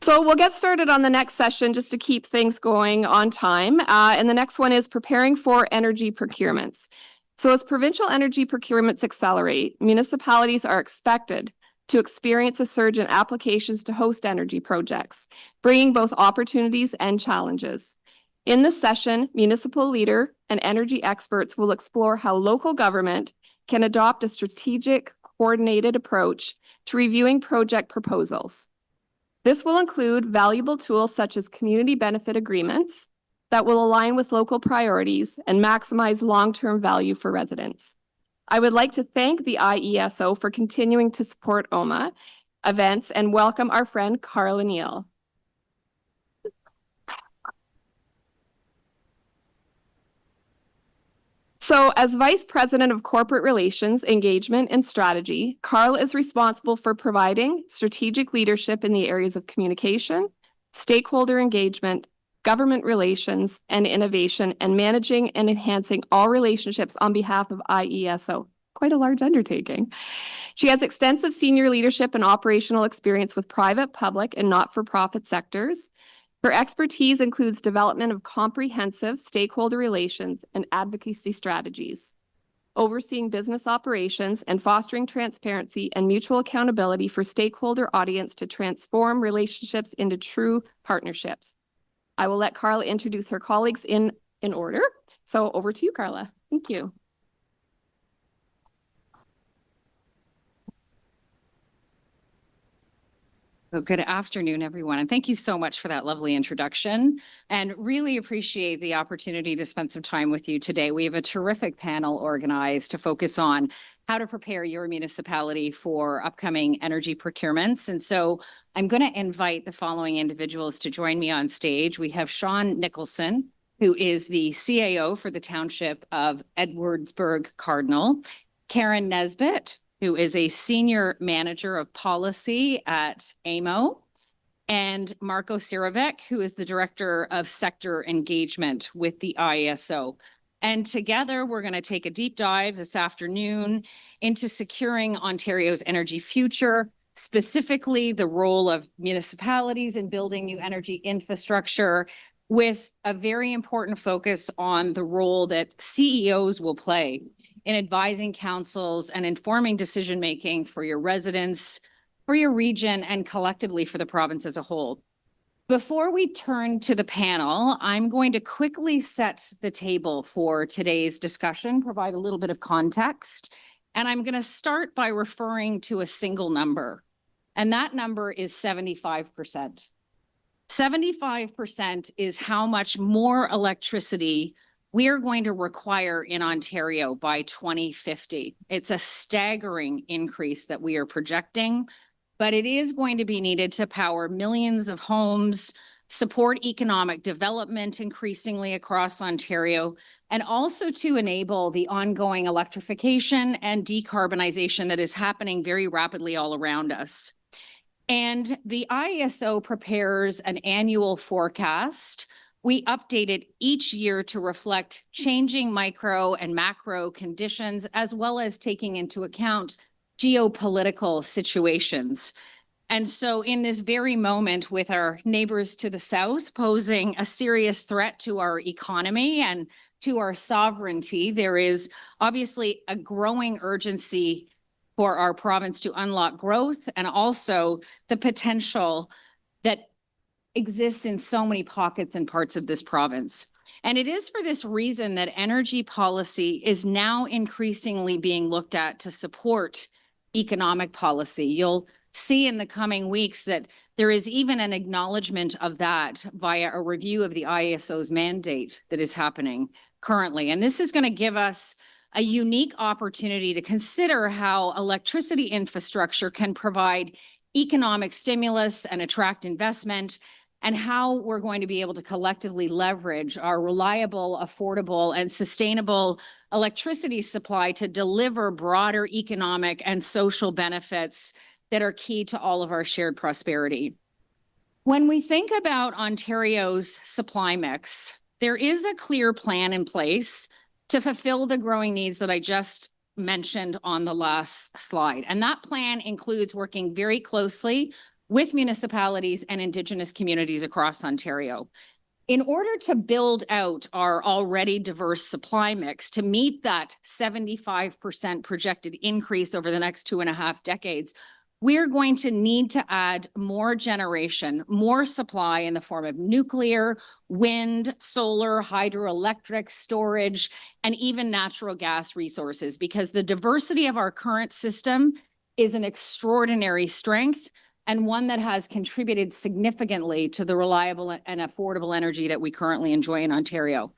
So we'll get started on the next session just to keep things going on time. And the next one is preparing for energy procurements. So as provincial energy procurements accelerate, municipalities are expected to experience a surge in applications to host energy projects, bringing both opportunities and challenges. In this session, municipal leader and energy experts will explore how local government can adopt a strategic, coordinated approach to reviewing project proposals. This will include valuable tools such as community benefit agreements that will align with local priorities and maximize long-term value for residents. I would like to thank the IESO for continuing to support OMA events and welcome our friend Carla Nell. So as Vice President of Corporate Relations, Engagement, and Strategy, Carla is responsible for providing strategic leadership in the areas of communication, stakeholder engagement, government relations, and innovation, and managing and enhancing all relationships on behalf of IESO. Quite a large undertaking. She has extensive senior leadership and operational experience with private, public, and not-for-profit sectors. Her expertise includes development of comprehensive stakeholder relations and advocacy strategies, overseeing business operations and fostering transparency and mutual accountability for stakeholder audience to transform relationships into true partnerships. I will let Carla introduce her colleagues in order. So over to you, Carla. Thank you. Well, good afternoon, everyone, and thank you so much for that lovely introduction, and really appreciate the opportunity to spend some time with you today. We have a terrific panel organized to focus on how to prepare your municipality for upcoming energy procurements. And so I'm going to invite the following individuals to join me on stage. We have Nicholson, who is the CAO for the Township of Edwardsburgh, Cardinal, Karen Nesbitt, who is a Senior Manager of Policy at AMO, and Marko Cirovic, who is the Director of Sector Engagement with the IESO. And together, we're going to take a deep dive this afternoon into securing Ontario's energy future, specifically the role of municipalities in building new energy infrastructure, with a very important focus on the role that CEOs will play in advising councils and informing decision-making for your residents, for your region, and collectively for the province as a whole. Before we turn to the panel, I'm going to quickly set the table for today's discussion, provide a little bit of context, and I'm going to start by referring to a single number, and that number is 75%. 75% is how much more electricity we are going to require in Ontario by 2050. It's a staggering increase that we are projecting, but it is going to be needed to power millions of homes, support economic development increasingly across Ontario, and also to enable the ongoing electrification and decarbonization that is happening very rapidly all around us. And the IESO prepares an annual forecast. We update it each year to reflect changing micro and macro conditions, as well as taking into account geopolitical situations. And so in this very moment, with our neighbors to the south posing a serious threat to our economy and to our sovereignty, there is obviously a growing urgency for our province to unlock growth, and also the potential that exists in so many pockets and parts of this province. And it is for this reason that energy policy is now increasingly being looked at to support economic policy. You'll see in the coming weeks that there is even an acknowledgement of that via a review of the IESO's mandate that is happening currently. And this is going to give us a unique opportunity to consider how electricity infrastructure can provide economic stimulus and attract investment, and how we're going to be able to collectively leverage our reliable, affordable, and sustainable electricity supply to deliver broader economic and social benefits that are key to all of our shared prosperity. When we think about Ontario's supply mix, there is a clear plan in place to fulfill the growing needs that I just mentioned on the last slide. And that plan includes working very closely with municipalities and Indigenous communities across Ontario. In order to build out our already diverse supply mix to meet that 75% projected increase over the next 2.5 decades, we're going to need to add more generation, more supply in the form of nuclear, wind, solar, hydroelectric, storage, and even natural gas resources, because the diversity of our current system is an extraordinary strength and one that has contributed significantly to the reliable and affordable energy that we currently enjoy in Ontario.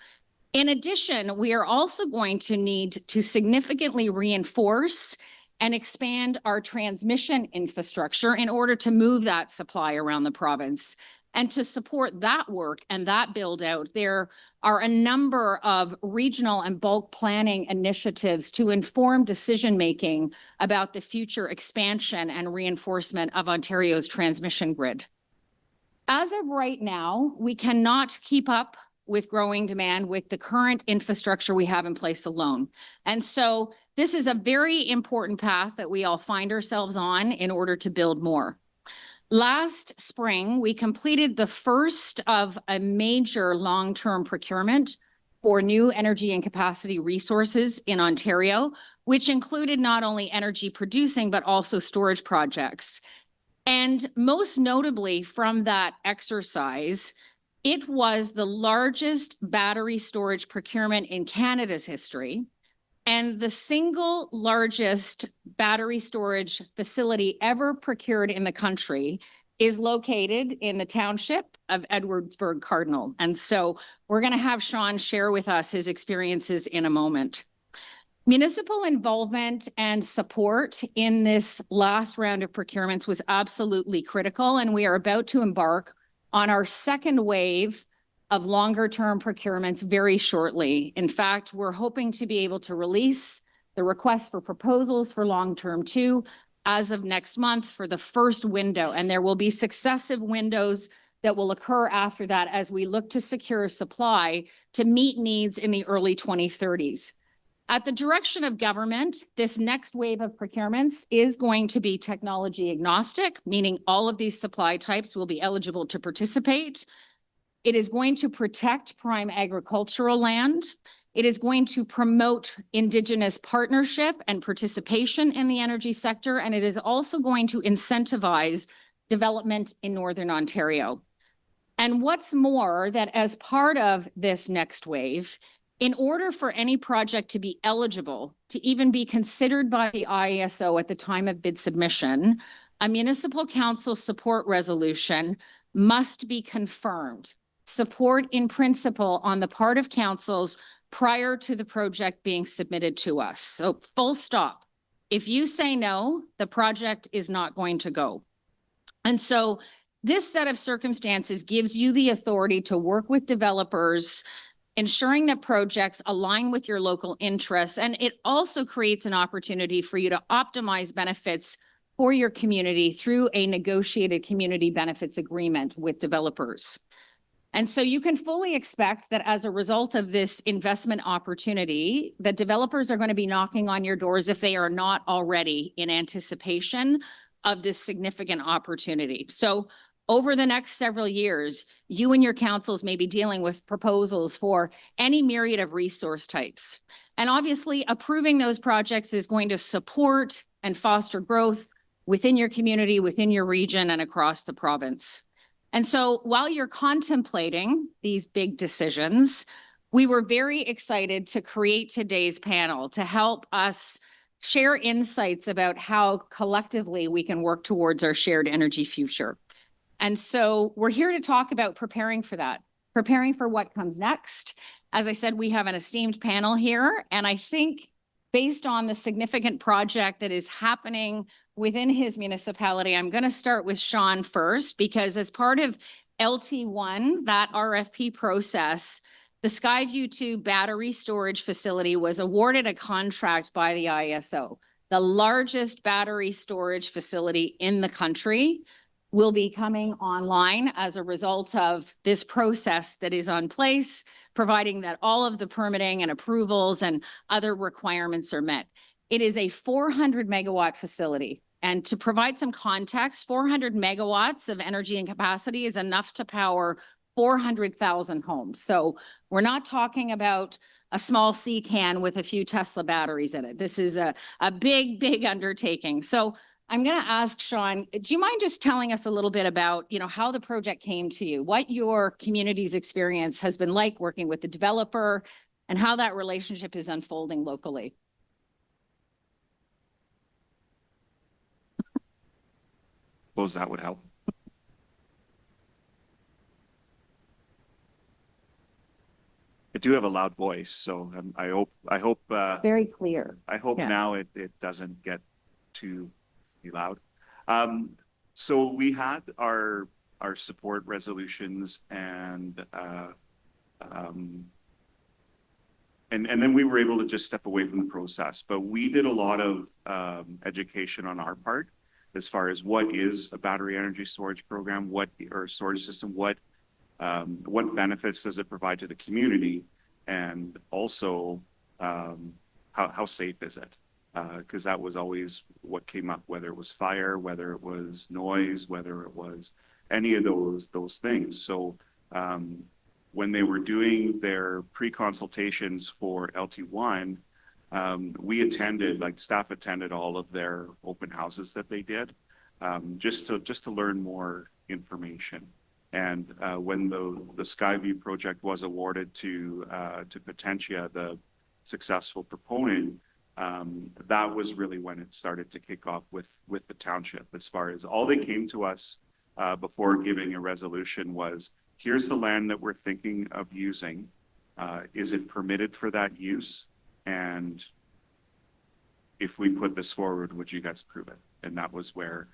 In addition, we are also going to need to significantly reinforce and expand our transmission infrastructure in order to move that supply around the province. And to support that work and that build out, there are a number of regional and bulk planning initiatives to inform decision-making about the future expansion and reinforcement of Ontario's transmission grid. As of right now, we cannot keep up with growing demand with the current infrastructure we have in place alone. And so this is a very important path that we all find ourselves on in order to build more. Last spring, we completed the first of a major long-term procurement for new energy and capacity resources in Ontario, which included not only energy producing, but also storage projects. And most notably from that exercise, it was the largest battery storage procurement in Canada's history, and the single largest battery storage facility ever procured in the country is located in the Township of Edwardsburgh, Cardinal. And so we're going to have Sean share with us his experiences in a moment. Municipal involvement and support in this last round of procurements was absolutely critical, and we are about to embark on our second wave of longer-term procurements very shortly. In fact, we're hoping to be able to release the request for proposals for long-term 2 as of next month for the first window, and there will be successive windows that will occur after that as we look to secure supply to meet needs in the early 2030s. At the direction of government, this next wave of procurements is going to be technology agnostic, meaning all of these supply types will be eligible to participate. It is going to protect prime agricultural land. It is going to promote Indigenous partnership and participation in the energy sector, and it is also going to incentivize development in Northern Ontario. And what's more, that as part of this next wave, in order for any project to be eligible to even be considered by the IESO at the time of bid submission, a municipal council support resolution must be confirmed. Support in principle on the part of councils prior to the project being submitted to us. So full stop. If you say no, the project is not going to go. And so this set of circumstances gives you the authority to work with developers, ensuring that projects align with your local interests. And it also creates an opportunity for you to optimize benefits for your community through a negotiated community benefits agreement with developers. And so you can fully expect that as a result of this investment opportunity, that developers are going to be knocking on your doors if they are not already in anticipation of this significant opportunity. So over the next several years, you and your councils may be dealing with proposals for any myriad of resource types. And obviously, approving those projects is going to support and foster growth within your community, within your region, and across the province. And so while you're contemplating these big decisions, we were very excited to create today's panel to help us share insights about how collectively we can work towards our shared energy future. And so we're here to talk about preparing for that, preparing for what comes next. As I said, we have an esteemed panel here, and I think based on the significant project that is happening within his municipality, I'm going to start with Sean first, because as part of LT1, that RFP process, the Skyview 2 battery storage facility was awarded a contract by the IESO. The largest battery storage facility in the country will be coming online as a result of this process that is on place, providing that all of the permitting and approvals and other requirements are met. It is a 400 megawatt facility. And to provide some context, 400 megawatts of energy and capacity is enough to power 400,000 homes. So we're not talking about a small sea can with a few Tesla batteries in it. This is a big, big undertaking. So I'm going to ask Sean, do you mind just telling us a little bit about, how the project came to you, what your community's experience has been like working with the developer, and how that relationship is unfolding locally? Suppose that would help. I do have a loud voice, so I hope Very clear. I hope Yeah. now it doesn't get too loud. So we had our support resolutions and then we were able to just step away from the process. But we did a lot of education on our part as far as what is a battery energy storage program, or storage system, what benefits does it provide to the community, and also how safe is it? Because that was always what came up, whether it was fire, whether it was noise, whether it was any of those things. So when they were doing their pre-consultations for LT1, we attended, like staff attended all of their open houses that they did, just to learn more information. And when the Skyview project was awarded to Potentia, the successful proponent, that was really when it started to kick off with the township. As far as all they came to us before giving a resolution was, here's the land that we're thinking of using. Is it permitted for that use? And if we put this forward, would you guys approve it? And that was where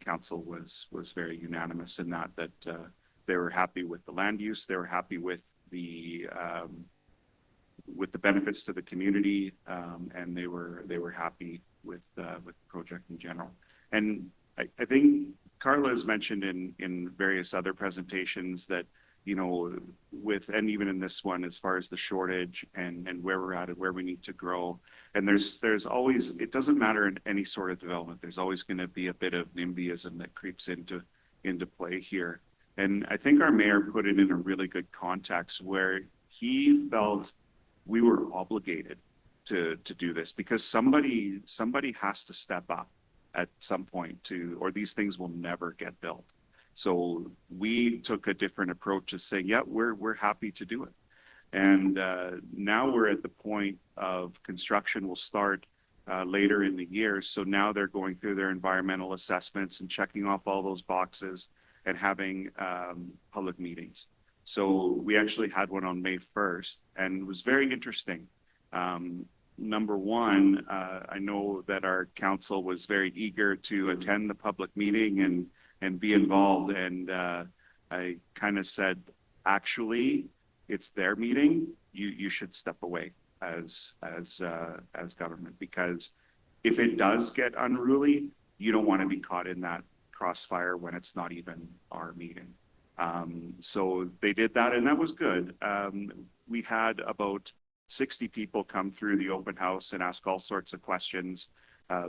council was very unanimous in that they were happy with the land use, they were happy with the benefits to the community, and they were happy with the project in general. And I think Carla has mentioned in various other presentations that, and even in this one, as far as the shortage and where we're at and where we need to grow. And there's always, it doesn't matter in any sort of development, there's always going to be a bit of NIMBYism that creeps into play here. And I think our mayor put it in a really good context where he felt we were obligated to do this because somebody has to step up at some point or these things will never get built. So we took a different approach to saying, yeah, we're happy to do it. And now we're at the point of construction will start later in the year. So now they're going through their environmental assessments and checking off all those boxes and having public meetings. So we actually had one on May 1st and it was very interesting. Number one, I know that our council was very eager to attend the public meeting and be involved. And I kind of said, actually, it's their meeting. You should step away as government, because if it does get unruly, you don't want to be caught in that crossfire when it's not even our meeting. So they did that, and that was good. We had about 60 people come through the open house and ask all sorts of questions.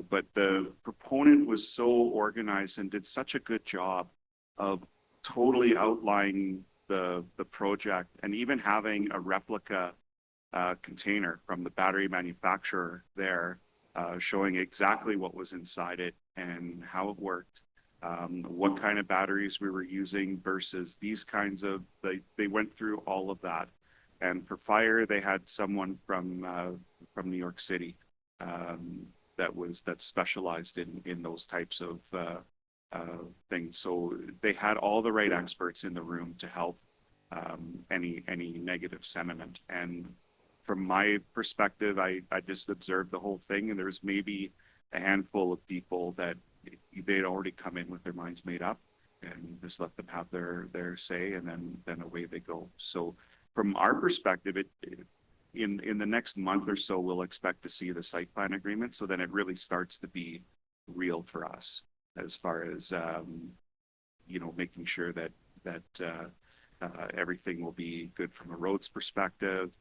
But the proponent was so organized and did such a good job of totally outlining the project, and even having a replica container from the battery manufacturer there, showing exactly what was inside it and how it worked, what kind of batteries we were using versus these kinds of, they went through all of that. And for fire, they had someone from New York City that specialized in those types of things. So they had all the right experts in the room to help any negative sentiment. And from my perspective, I just observed the whole thing, and there was maybe a handful of people that they'd already come in with their minds made up, and just let them have their say, and then away they go. So from our perspective, in the next month or so, we'll expect to see the site plan agreement. So then it really starts to be real for us as far as, making sure that everything will be good from a roads perspective,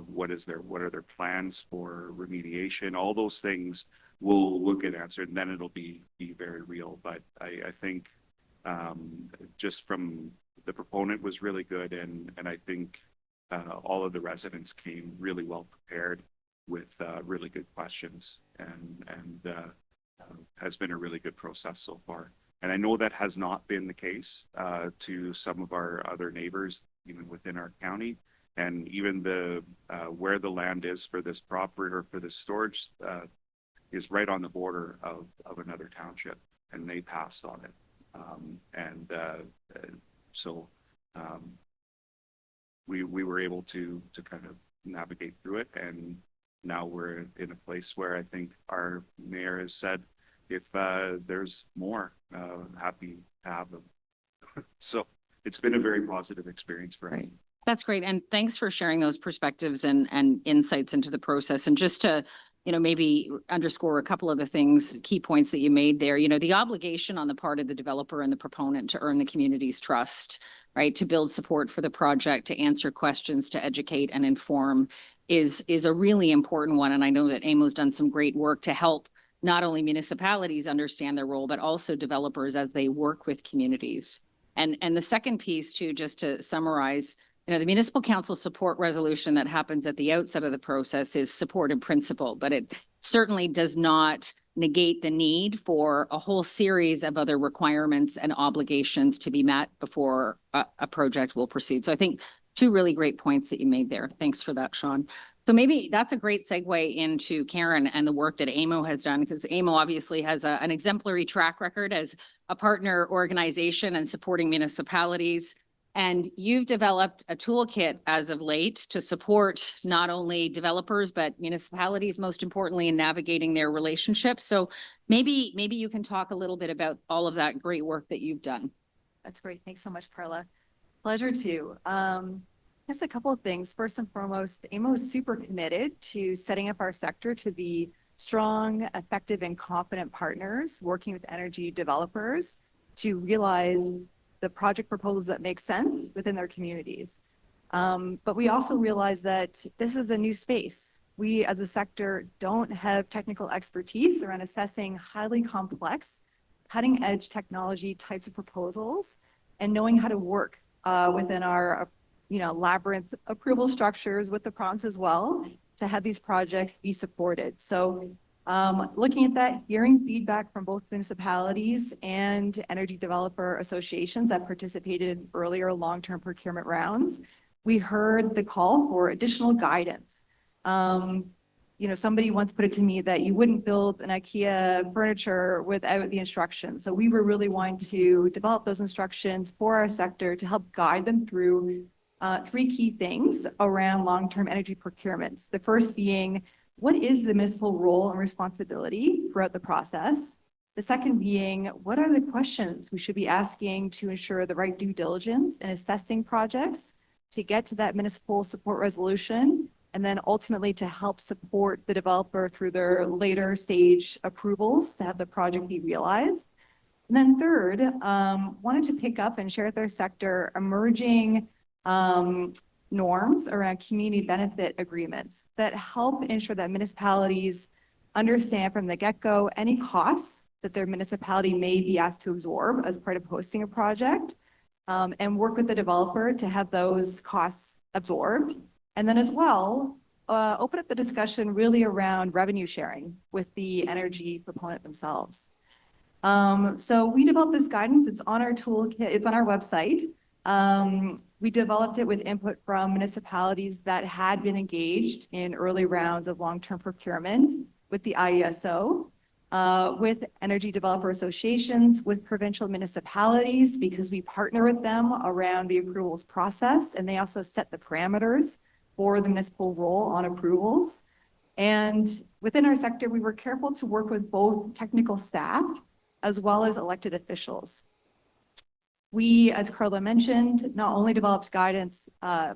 what are their plans for remediation? All those things will get answered, and then it'll be very real. But I think just from the proponent was really good, and I think all of the residents came really well prepared with really good questions, and has been a really good process so far. And I know that has not been the case to some of our other neighbors, even within our county. And even where the land is for this property or for this storage is right on the border of another township, and they passed on it. So we were able to kind of navigate through it, and now we're in a place where I think our mayor has said, if there's more, happy to have them. So it's been a very positive experience for me. That's great. And thanks for sharing those perspectives and insights into the process. And just to, maybe underscore a couple of the things, key points that you made there, the obligation on the part of the developer and the proponent to earn the community's trust, right? To build support for the project, to answer questions, to educate and inform is a really important one. And I know that AMO's done some great work to help not only municipalities understand their role, but also developers as they work with communities. And the second piece too, just to summarize, the municipal council support resolution that happens at the outset of the process is support in principle, but it certainly does not negate the need for a whole series of other requirements and obligations to be met before a project will proceed. So I think two really great points that you made there. Thanks for that, Sean. So maybe that's a great segue into Karen and the work that AMO has done, because AMO obviously has an exemplary track record as a partner organization and supporting municipalities. And you've developed a toolkit as of late to support not only developers, but municipalities, most importantly, in navigating their relationships. So maybe you can talk a little bit about all of that great work that you've done. That's great. Thanks so much, Carla. Pleasure to. Just a couple of things. First and foremost, AMO is super committed to setting up our sector to be strong, effective, and confident partners working with energy developers to realize the project proposals that make sense within their communities. But we also realize that this is a new space. We as a sector don't have technical expertise around assessing highly complex, cutting edge technology types of proposals and knowing how to work within our labyrinth approval structures with the province as well to have these projects be supported. So looking at that, hearing feedback from both municipalities and energy developer associations that participated in earlier long-term procurement rounds, we heard the call for additional guidance. Somebody once put it to me that you wouldn't build an IKEA furniture without the instructions. So we were really wanting to develop those instructions for our sector to help guide them through three key things around long-term energy procurements. The first being, what is the municipal role and responsibility throughout the process? The second being, what are the questions we should be asking to ensure the right due diligence in assessing projects to get to that municipal support resolution, and then ultimately to help support the developer through their later stage approvals to have the project be realized. And then third, wanted to pick up and share with our sector emerging norms around community benefit agreements that help ensure that municipalities understand from the get-go any costs that their municipality may be asked to absorb as part of hosting a project, and work with the developer to have those costs absorbed. And then as well, open up the discussion really around revenue sharing with the energy proponent themselves. So we developed this guidance. It's on our toolkit. It's on our website. We developed it with input from municipalities that had been engaged in early rounds of long-term procurement with the IESO, with energy developer associations, with provincial municipalities, because we partner with them around the approvals process, and they also set the parameters for the municipal role on approvals. And within our sector, we were careful to work with both technical staff as well as elected officials. We, as Carla mentioned, not only developed guidance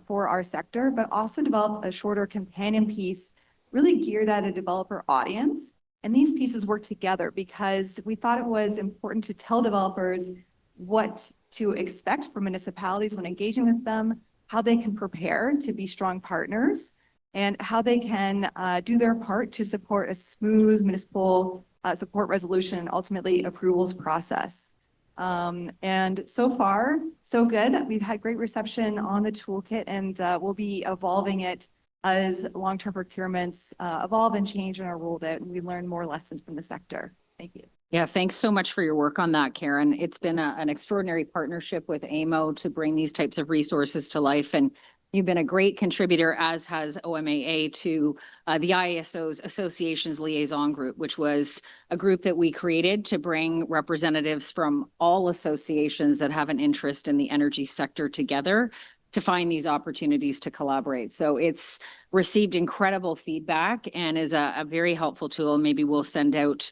for our sector, but also developed a shorter companion piece really geared at a developer audience. And these pieces work together because we thought it was important to tell developers what to expect from municipalities when engaging with them, how they can prepare to be strong partners, and how they can do their part to support a smooth municipal support resolution and ultimately approvals process. And so far, so good. We've had great reception on the toolkit, and we'll be evolving it as long-term procurements evolve and change and are rolled out, and we learn more lessons from the sector. Thank you. Yeah, thanks so much for your work on that, Karen. It's been an extraordinary partnership with AMO to bring these types of resources to life. And you've been a great contributor, as has OMAA, to the IESO's Associations Liaison Group, which was a group that we created to bring representatives from all associations that have an interest in the energy sector together to find these opportunities to collaborate. So it's received incredible feedback and is a very helpful tool. Maybe we'll send out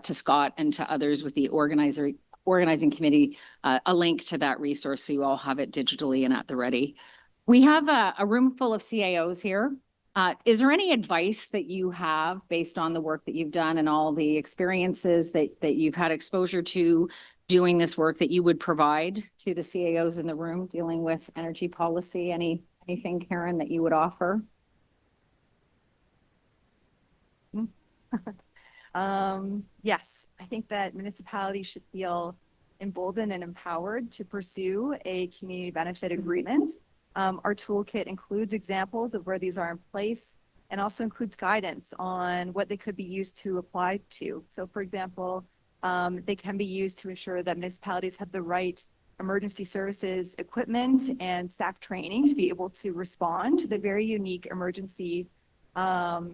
to Scott and to others with the organizing committee a link to that resource so you all have it digitally and at the ready. We have a room full of CAOs here. Is there any advice that you have based on the work that you've done and all the experiences that you've had exposure to doing this work that you would provide to the CAOs in the room dealing with energy policy? Anything, Karen, that you would offer? Yes, I think that municipalities should feel emboldened and empowered to pursue a community benefit agreement. Our toolkit includes examples of where these are in place and also includes guidance on what they could be used to apply to. So for example, they can be used to ensure that municipalities have the right emergency services equipment and staff training to be able to respond to the very unique emergency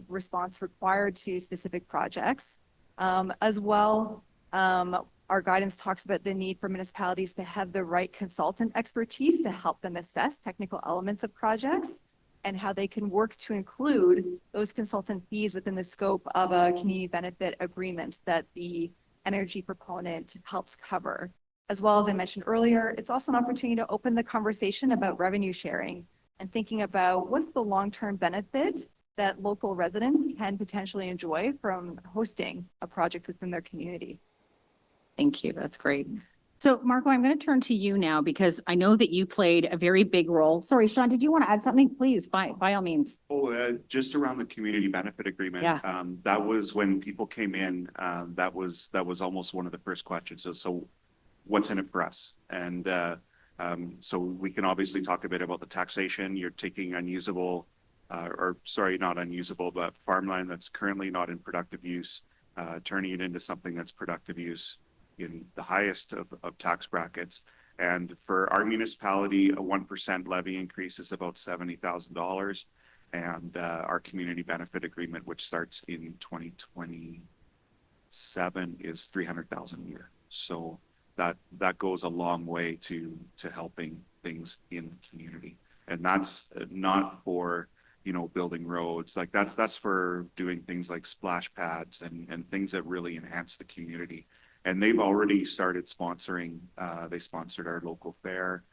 response required to specific projects. As well, our guidance talks about the need for municipalities to have the right consultant expertise to help them assess technical elements of projects and how they can work to include those consultant fees within the scope of a community benefit agreement that the energy proponent helps cover. As well, as I mentioned earlier, it's also an opportunity to open the conversation about revenue sharing and thinking about what's the long-term benefit that local residents can potentially enjoy from hosting a project within their community. Thank you. That's great. So Marko, I'm going to turn to you now because I know that you played a very big role. Sorry, Sean, did you want to add something? Please, by all means. Just around the community benefit agreement. Yeah. That was when people came in, that was almost one of the first questions. So what's in it for us? And so we can obviously talk a bit about the taxation. You're taking unusable, not unusable, but farmland that's currently not in productive use, turning it into something that's productive use in the highest of tax brackets. And for our municipality, a 1% levy increase is about $70,000. And our community benefit agreement, which starts in 2027, is $300,000 a year. So that goes a long way to helping things in the community. And that's not for, building roads. Like that's for doing things like splash pads and things that really enhance the community. And they've already started sponsoring, they sponsored our local fair.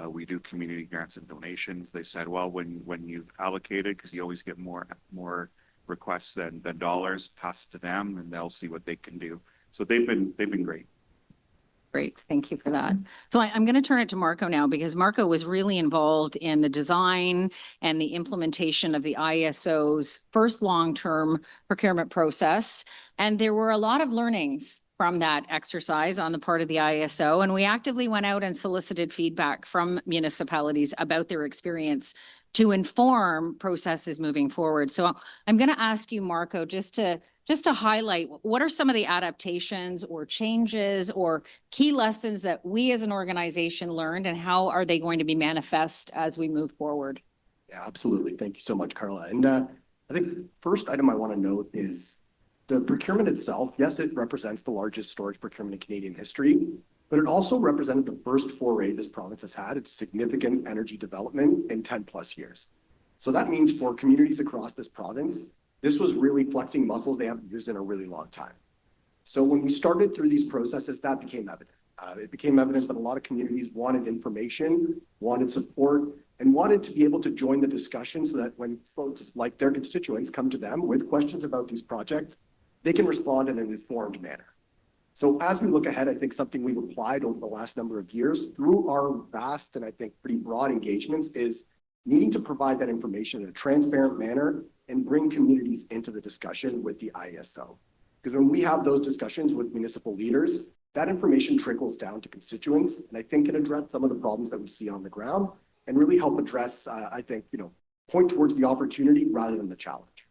We do community grants and donations. They said, well, when you've allocated, because you always get more requests than dollars, pass it to them and they'll see what they can do. So they've been great. Great. Thank you for that. So I'm going to turn it to Marko now because Marko was really involved in the design and the implementation of the IESO's first long-term procurement process. And there were a lot of learnings from that exercise on the part of the IESO. And we actively went out and solicited feedback from municipalities about their experience to inform processes moving forward. So I'm going to ask you, Marko, just to highlight what are some of the adaptations or changes or key lessons that we as an organization learned and how are they going to be manifest as we move forward? Yeah, absolutely. Thank you so much, Carla. And I think first item I want to note is the procurement itself. Yes, it represents the largest storage procurement in Canadian history, but it also represented the first foray this province has had. It's significant energy development in 10 plus years. So that means for communities across this province, this was really flexing muscles they haven't used in a really long time. So when we started through these processes, that became evident. It became evident that a lot of communities wanted information, wanted support, and wanted to be able to join the discussion so that when folks like their constituents come to them with questions about these projects, they can respond in an informed manner. So as we look ahead, I think something we've applied over the last number of years through our vast and I think pretty broad engagements is needing to provide that information in a transparent manner and bring communities into the discussion with the IESO. Because when we have those discussions with municipal leaders, that information trickles down to constituents, and I think can address some of the problems that we see on the ground and really help address, I think, point towards the opportunity rather than the challenge.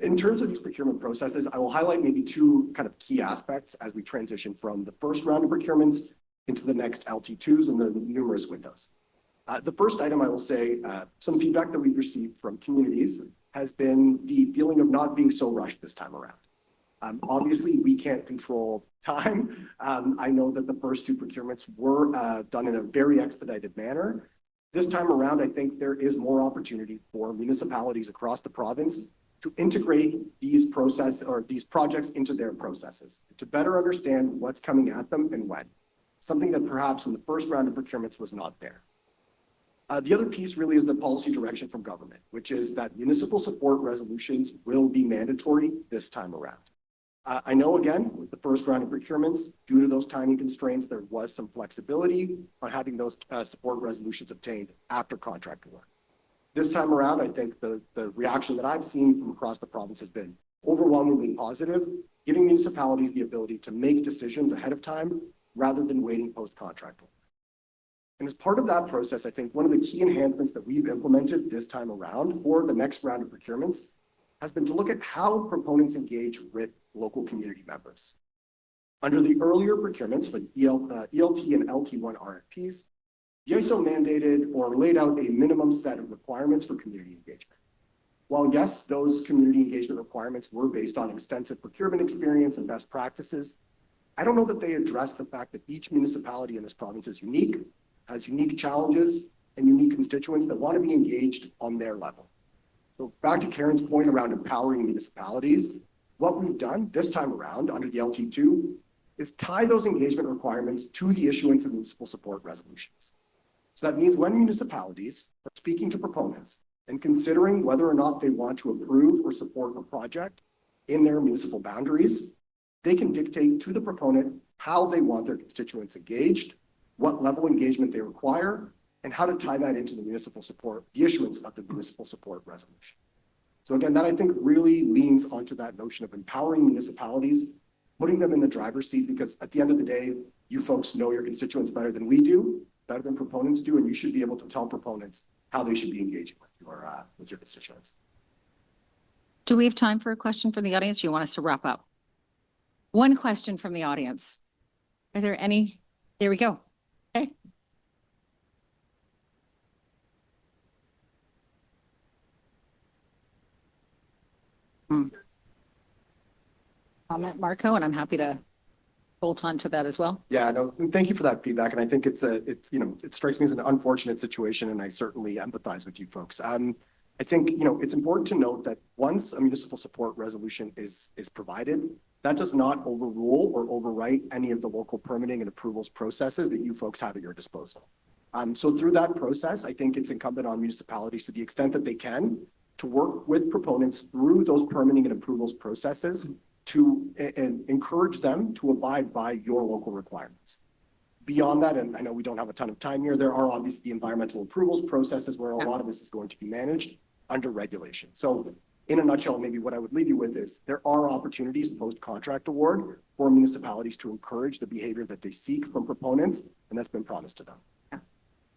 In terms of these procurement processes, I will highlight maybe two kind of key aspects as we transition from the first round of procurements into the next LT2s and the numerous windows. The first item I will say, some feedback that we've received from communities has been the feeling of not being so rushed this time around. Obviously, we can't control time. I know that the first two procurements were done in a very expedited manner. This time around, I think there is more opportunity for municipalities across the province to integrate these projects into their processes, to better understand what's coming at them and when. Something that perhaps in the first round of procurements was not there. The other piece really is the policy direction from government, which is that municipal support resolutions will be mandatory this time around. I know, again, with the first round of procurements, due to those timing constraints, there was some flexibility on having those support resolutions obtained after contract award. This time around, I think the reaction that I've seen from across the province has been overwhelmingly positive, giving municipalities the ability to make decisions ahead of time rather than waiting post-contract award. And as part of that process, I think one of the key enhancements that we've implemented this time around for the next round of procurements has been to look at how proponents engage with local community members. Under the earlier procurements for ELT and LT1 RFPs, the IESO mandated or laid out a minimum set of requirements for community engagement. While yes, those community engagement requirements were based on extensive procurement experience and best practices, I don't know that they address the fact that each municipality in this province is unique, has unique challenges and unique constituents that want to be engaged on their level. So back to Karen's point around empowering municipalities, what we've done this time around under the LT2 is tie those engagement requirements to the issuance of municipal support resolutions. So that means when municipalities are speaking to proponents and considering whether or not they want to approve or support a project in their municipal boundaries, they can dictate to the proponent how they want their constituents engaged, what level of engagement they require, and how to tie that into the municipal support, the issuance of the municipal support resolution. So again, that I think really leans onto that notion of empowering municipalities, putting them in the driver's seat, because at the end of the day, you folks know your constituents better than we do, better than proponents do, and you should be able to tell proponents how they should be engaging with your constituents. Do we have time for a question from the audience? Or you want us to wrap up? One question from the audience. Are there any? There we go. Okay. Comment, Marko, and I'm happy to bolt on to that as well. Yeah, no, thank you for that feedback. And I think it strikes me as an unfortunate situation, and I certainly empathize with you folks. I think, it's important to note that once a municipal support resolution is provided, that does not overrule or overwrite any of the local permitting and approvals processes that you folks have at your disposal. So through that process, I think it's incumbent on municipalities to the extent that they can to work with proponents through those permitting and approvals processes to encourage them to abide by your local requirements. Beyond that, and I know we don't have a ton of time here, there are obviously the environmental approvals processes where a lot of this is going to be managed under regulation. So in a nutshell, maybe what I would leave you with is there are opportunities post-contract award for municipalities to encourage the behavior that they seek from proponents, and that's been promised to them.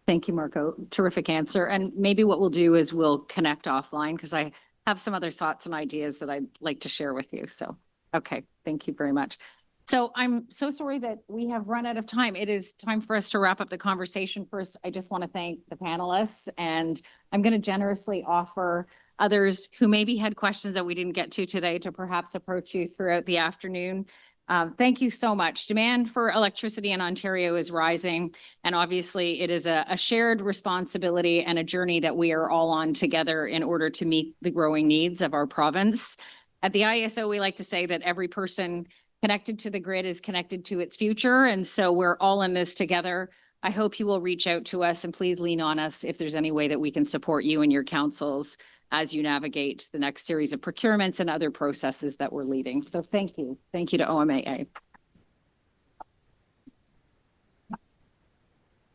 Thank you, Marko. Terrific answer. And maybe what we'll do is we'll connect offline because I have some other thoughts and ideas that I'd like to share with you. So, okay, thank you very much. So I'm so sorry that we have run out of time. It is time for us to wrap up the conversation. First, I just want to thank the panelists, and I'm going to generously offer others who maybe had questions that we didn't get to today to perhaps approach you throughout the afternoon. Thank you so much. Demand for electricity in Ontario is rising, and obviously it is a shared responsibility and a journey that we are all on together in order to meet the growing needs of our province. At the IESO, we like to say that every person connected to the grid is connected to its future, and so we're all in this together. I hope you will reach out to us and please lean on us if there's any way that we can support you and your councils as you navigate the next series of procurements and other processes that we're leading. So thank you. Thank you to OMAA.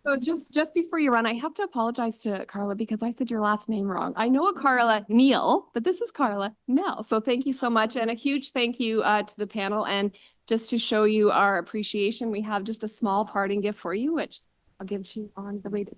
So just before you run, I have to apologize to Carla because I said your last name wrong. I know a Carla Neal, but this is Carla Nell. So thank you so much. And a huge thank you to the panel. And just to show you our appreciation, we have just a small parting gift for you, which I'll give to you on the way to.